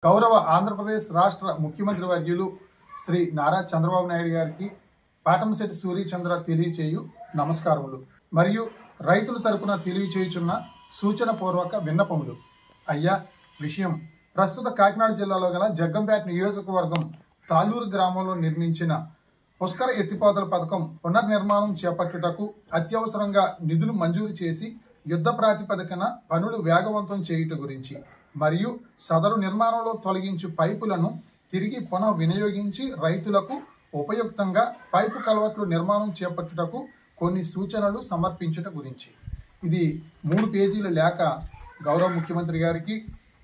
గౌరవ ఆంధ్రప్రదేశ్ రాష్ట్ర ముఖ్యమంత్రి వర్యులు శ్రీ నారా చంద్రబాబు నాయుడు గారికి పాటంశెట్టి సూర్యచంద్ర తెలియచేయు నమస్కారములు మరియు రైతుల తరపున తెలియచేయుచున్న సూచన పూర్వక విన్నపములు. అయ్యా, విషయం ప్రస్తుత కాకినాడ జిల్లాలో గల జగ్గంపేట నియోజకవర్గం తాళ్ళూరు గ్రామంలో నిర్మించిన పుష్కర ఎత్తిపోతల పథకం పునర్నిర్మాణం చేపట్టుటకు అత్యవసరంగా నిధులు మంజూరు చేసి యుద్ధ ప్రాతిపదికన పనులు వేగవంతం చేయుట గురించి మరియు సదరు నిర్మాణంలో తొలగించు పైపులను తిరిగి పునః వినియోగించి రైతులకు ఉపయుక్తంగా పైపు కలవట్లు నిర్మాణం చేపట్టుటకు కొన్ని సూచనలు సమర్పించుట గురించి. ఇది 3 పేజీల లేఖ గౌరవ ముఖ్యమంత్రి గారికి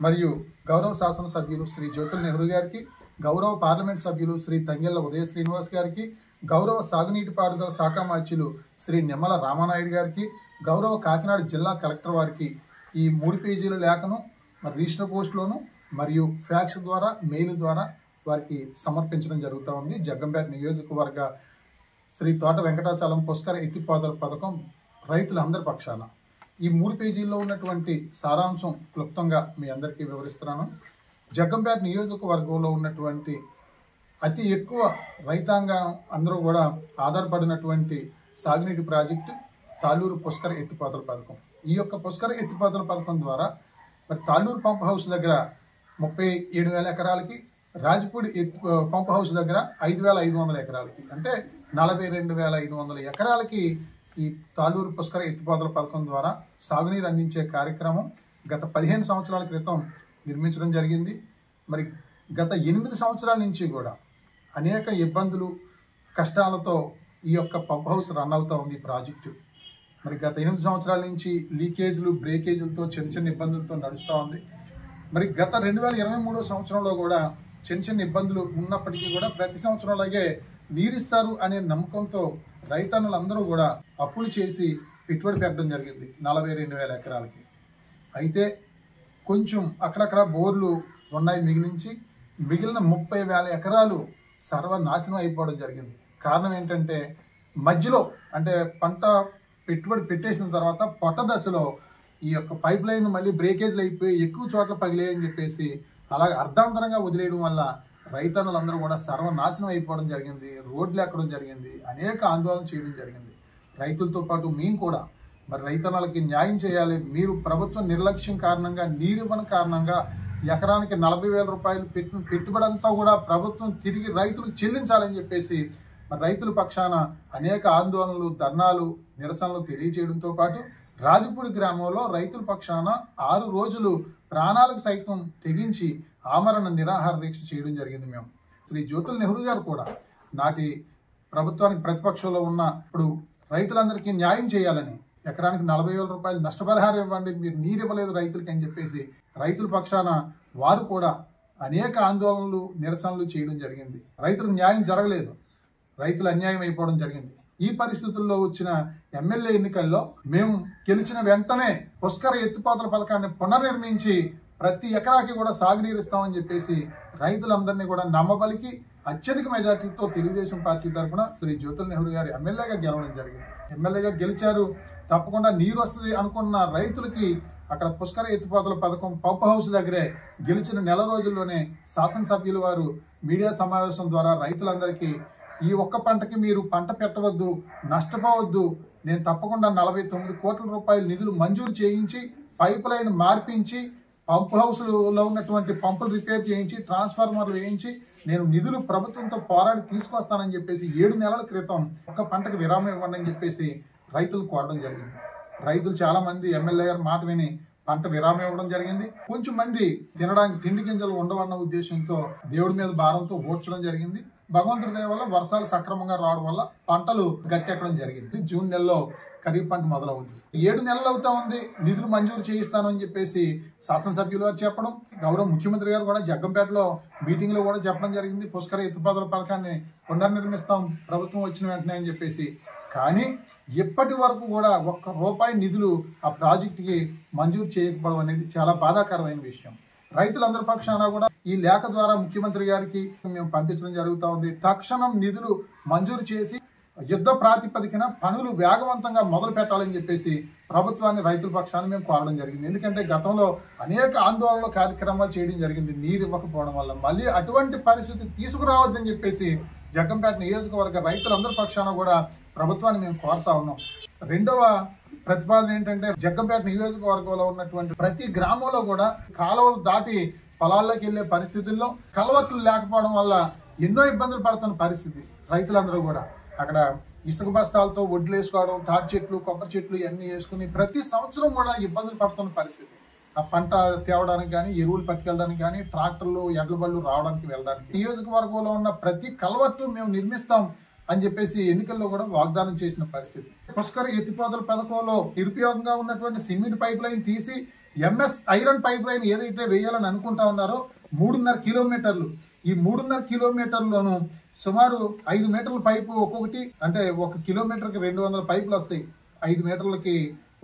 మరియు గౌరవ శాసనసభ్యులు శ్రీ జ్యోతుల నెహ్రూ గారికి, గౌరవ పార్లమెంట్ సభ్యులు శ్రీ తంగెళ్ల ఉదయ శ్రీనివాస్ గారికి, గౌరవ సాగునీటి పారుదల శాఖ మంత్రులు శ్రీ నిమ్మల రామానాయుడు గారికి, గౌరవ కాకినాడ జిల్లా కలెక్టర్ వారికి ఈ 3 పేజీల లేఖను రిజిస్టర్ పోస్టులోను మరియు ఫ్యాక్స్ ద్వారా మెయిల్ ద్వారా వారికి సమర్పించడం జరుగుతూ ఉంది. జగ్గంపేట నియోజకవర్గ శ్రీ తోట వెంకటాచలం పుష్కర ఎత్తిపోతల పథకం రైతులందరి పక్షాన ఈ 3 పేజీల్లో ఉన్నటువంటి సారాంశం క్లుప్తంగా మీ అందరికీ వివరిస్తున్నాను. జగ్గంపేట నియోజకవర్గంలో ఉన్నటువంటి అతి ఎక్కువ రైతాంగం అందరూ కూడా ఆధారపడినటువంటి సాగునీటి ప్రాజెక్టు తాళ్ళూరు పుష్కర ఎత్తిపోతల పథకం. ఈ యొక్క పుష్కర ఎత్తిపోతల పథకం ద్వారా మరి తాళ్ళూరు పంప్ హౌస్ దగ్గర 37,000 ఎకరాలకి, రాజపూడి పంప్ హౌస్ దగ్గర 5,500 ఎకరాలకి, అంటే 42,500 ఎకరాలకి ఈ తాళ్ళూరు పుష్కర ఎత్తిపోతల పథకం ద్వారా సాగునీరు అందించే కార్యక్రమం గత 15 సంవత్సరాల క్రితం నిర్మించడం జరిగింది. మరి గత 8 సంవత్సరాల నుంచి కూడా అనేక ఇబ్బందులు కష్టాలతో ఈ యొక్క పంప్ హౌస్ రన్ అవుతూ ఉంది ఈ ప్రాజెక్టు. మరి గత 8 సంవత్సరాల నుంచి లీకేజీలు, బ్రేకేజీలతో చిన్న ఇబ్బందులతో నడుస్తూ ఉంది. మరి గత 2023 సంవత్సరంలో కూడా చిన్న ఇబ్బందులు ఉన్నప్పటికీ కూడా ప్రతి సంవత్సరంలాగే నీరిస్తారు అనే నమ్మకంతో రైతన్నులందరూ కూడా అప్పులు చేసి పెట్టుబడి పెట్టడం జరిగింది 42,000 ఎకరాలకి. అయితే కొంచెం అక్కడక్కడ బోర్లు ఉన్నాయి మిగిలించి, మిగిలిన 30,000 ఎకరాలు సర్వనాశనం అయిపోవడం జరిగింది. కారణం ఏంటంటే మధ్యలో అంటే పంట పెట్టుబడి పెట్టేసిన తర్వాత పొట్ట దశలో ఈ యొక్క పైప్ లైన్ మళ్ళీ బ్రేకేజ్లు అయిపోయి ఎక్కువ చోట్ల పగిలేయని చెప్పేసి అలాగే అర్ధాంతరంగా వదిలేయడం వల్ల రైతన్నులందరూ కూడా సర్వనాశనం అయిపోవడం జరిగింది. రోడ్లు ఎక్కడం జరిగింది, అనేక ఆందోళన చేయడం జరిగింది. రైతులతో పాటు మేము కూడా మరి రైతన్నలకి న్యాయం చేయాలి. మీరు ప్రభుత్వం నిర్లక్ష్యం కారణంగా, నీరివ్వని కారణంగా ఎకరానికి 40,000 రూపాయలు పెట్టిన పెట్టుబడి అంతా కూడా ప్రభుత్వం తిరిగి రైతులకు చెల్లించాలని చెప్పేసి మరి రైతుల పక్షాన అనేక ఆందోళనలు, ధర్నాలు, నిరసనలు తెలియజేయడంతో పాటు రాజపూడి గ్రామంలో రైతుల పక్షాన 6 రోజులు ప్రాణాలకు సైతం తెగించి ఆమరణ నిరాహార దీక్ష చేయడం జరిగింది. మేము శ్రీ జ్యోతుల నెహ్రూ గారు కూడా నాటి ప్రభుత్వానికి ప్రతిపక్షంలో ఉన్న ఇప్పుడు రైతులందరికీ న్యాయం చేయాలని ఎకరానికి 40,000 రూపాయలు నష్టపరిహారం ఇవ్వండి, మీరు నీరు ఇవ్వలేదు రైతులకి అని చెప్పేసి రైతుల పక్షాన వారు కూడా అనేక ఆందోళనలు, నిరసనలు చేయడం జరిగింది. రైతులకు న్యాయం జరగలేదు, రైతులు అన్యాయం అయిపోవడం జరిగింది. ఈ పరిస్థితుల్లో వచ్చిన ఎమ్మెల్యే ఎన్నికల్లో మేము గెలిచిన వెంటనే పుష్కర ఎత్తిపోతల పథకాన్ని పునర్నిర్మించి ప్రతి ఎకరాకి కూడా సాగునీరు ఇస్తామని చెప్పేసి రైతులందరినీ కూడా నమ్మబలికి అత్యధిక మెజార్టీతో తెలుగుదేశం పార్టీ తరఫున శ్రీ జ్యోతుల నెహ్రూ గారి ఎమ్మెల్యేగా గెలవడం జరిగింది. ఎమ్మెల్యేగా గెలిచారు, తప్పకుండా నీరు వస్తుంది అనుకున్న రైతులకి అక్కడ పుష్కర ఎత్తిపోతల పథకం పంప్ హౌస్ దగ్గరే గెలిచిన నెల రోజుల్లోనే శాసనసభ్యులు వారు మీడియా సమావేశం ద్వారా రైతులందరికీ ఈ ఒక్క పంటకి మీరు పంట పెట్టవద్దు, నష్టపోవద్దు, నేను తప్పకుండా 49 కోట్ల రూపాయల నిధులు మంజూరు చేయించి పైప్ లైన్ మార్పించి పంప్ హౌస్లో ఉన్నటువంటి పంపులు రిపేర్ చేయించి ట్రాన్స్ఫార్మర్లు వేయించి నేను నిధులు ప్రభుత్వంతో పోరాడి తీసుకొస్తానని చెప్పేసి 7 నెలల క్రితం ఒక్క పంటకు విరామం ఇవ్వండి అని చెప్పేసి రైతులు కోరడం జరిగింది. రైతులు చాలా మంది ఎమ్మెల్యే గారి మాట విని పంట విరామం ఇవ్వడం జరిగింది. కొంచెం మంది తినడానికి తిండి గింజలు ఉండవన్న ఉద్దేశంతో దేవుడి మీద భారంతో ఓడ్చడం జరిగింది. భగవంతుడి దయ వల్ల వర్షాలు సక్రమంగా రావడం వల్ల పంటలు గట్టెక్కడం జరిగింది. జూన్ నెలలో ఖరీఫ్ పంట మొదలవుతుంది. 7 నెలలు అవుతా ఉంది, నిధులు మంజూరు చేయిస్తాను అని చెప్పేసి శాసనసభ్యులు వారు చెప్పడం, గౌరవ ముఖ్యమంత్రి గారు కూడా జగ్గంపేటలో మీటింగ్ లో కూడా చెప్పడం జరిగింది. పుష్కర ఎత్తిపోతల పథకాన్ని పునర్నిర్మిస్తాం ప్రభుత్వం వచ్చిన వెంటనే అని చెప్పేసి. కానీ ఇప్పటి వరకు కూడా ₹1 నిధులు ఆ ప్రాజెక్టుకి మంజూరు చేయకపోవడం అనేది చాలా బాధాకరమైన విషయం. రైతులందరి పక్షాన కూడా ఈ లేఖ ద్వారా ముఖ్యమంత్రి గారికి మేము పంపించడం జరుగుతూ ఉంది. తక్షణం నిధులు మంజూరు చేసి యుద్ధ ప్రాతిపదికన పనులు వేగవంతంగా మొదలు పెట్టాలని చెప్పేసి ప్రభుత్వాన్ని రైతుల పక్షాన్ని మేము కోరడం జరిగింది. ఎందుకంటే గతంలో అనేక ఆందోళనలు కార్యక్రమాలు చేయడం జరిగింది నీరు ఇవ్వకపోవడం వల్ల. మళ్ళీ అటువంటి పరిస్థితి తీసుకురావద్దని చెప్పేసి జగ్గంపేట నియోజకవర్గ రైతులందరి పక్షాన కూడా ప్రభుత్వాన్ని మేము కోరుతా ఉన్నాం. రెండవ ప్రతిపాదన ఏంటంటే జగ్గంపేట నియోజకవర్గంలో ఉన్నటువంటి ప్రతి గ్రామంలో కూడా కాలువలు దాటి పొలాల్లోకి వెళ్లే పరిస్థితుల్లో కలవట్లు లేకపోవడం వల్ల ఎన్నో ఇబ్బందులు పడుతున్న పరిస్థితి. రైతులందరూ కూడా అక్కడ ఇసుక బస్తాలతో వడ్లు వేసుకోవడం, తాటి చెట్లు, కొబ్బరి చెట్లు ఇవన్నీ వేసుకుని ప్రతి సంవత్సరం కూడా ఇబ్బందులు పడుతున్న పరిస్థితి. ఆ పంట తేవడానికి కానీ, ఎరువులు పట్టుకెళ్ళడానికి కానీ, ట్రాక్టర్లు, ఎడ్ల బళ్ళు రావడానికి వెళ్ళడానికి. నియోజకవర్గంలో ఉన్న ప్రతి కలవట్లు మేము నిర్మిస్తాం అని చెప్పేసి ఎన్నికల్లో కూడా వాగ్దానం చేసిన పరిస్థితి. పుష్కర ఎత్తిపోతల పథకంలో నిరుపయోగంగా ఉన్నటువంటి సిమెంట్ పైప్ లైన్ తీసి ఎంఎస్ ఐరన్ పైప్ లైన్ ఏదైతే వేయాలని అనుకుంటా ఉన్నారో 3.5 కిలోమీటర్లు, ఈ 3.5 కిలోమీటర్లోనూ సుమారు 5 మీటర్ల పైపు ఒక్కొక్కటి, అంటే 1 కిలోమీటర్కి 200 పైపులు వస్తాయి. 5 మీటర్లకి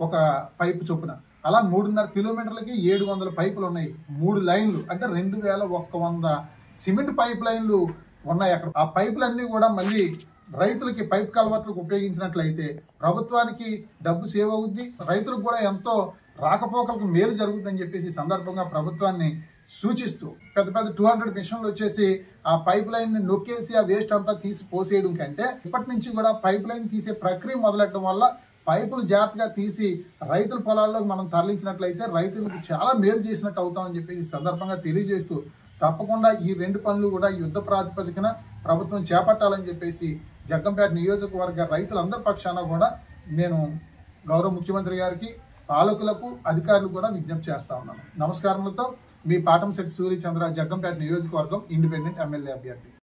ఒక పైపు చొప్పున అలా 3.5 కిలోమీటర్లకి 700 పైపులు ఉన్నాయి. 3 లైన్లు అంటే 2100 సిమెంట్ పైప్ లైన్లు ఉన్నాయి అక్కడ. ఆ పైపులన్నీ కూడా మళ్ళీ రైతులకి పైప్ కల్వర్ట్లకు ఉపయోగించినట్లయితే ప్రభుత్వానికి డబ్బు సేవ్ అవుద్ది, రైతులకు కూడా ఎంతో రాకపోకలకు మేలు జరుగుతుందని చెప్పేసి సందర్భంగా ప్రభుత్వాన్ని సూచిస్తూ పెద్ద పెద్ద 200 మిషన్లు వచ్చేసి ఆ పైప్ లైన్ ని నొక్కేసి ఆ వేస్ట్ అంతా తీసి పోసేయడం కంటే ఇప్పటి నుంచి కూడా పైప్ లైన్ తీసే ప్రక్రియ మొదలెట్టడం వల్ల పైపులు జాగ్రత్తగా తీసి రైతుల పొలాల్లోకి మనం తరలించినట్లయితే రైతులకు చాలా మేలు చేసినట్టు అవుతామని చెప్పేసి సందర్భంగా తెలియజేస్తూ తప్పకుండా ఈ 2 పనులు కూడా యుద్ధ ప్రాతిపదికన ప్రభుత్వం చేపట్టాలని చెప్పేసి జగ్గంపేట నియోజకవర్గ రైతులందరి పక్షాన కూడా నేను గౌరవ ముఖ్యమంత్రి గారికి, పాలకులకు, అధికారులకు కూడా విజ్ఞప్తి చేస్తా ఉన్నాను. నమస్కారములతో మీ పాటంశెట్టి సూర్యచంద్ర, జగ్గంపేట నియోజకవర్గం ఇండిపెండెంట్ ఎమ్మెల్యే అభ్యర్థి.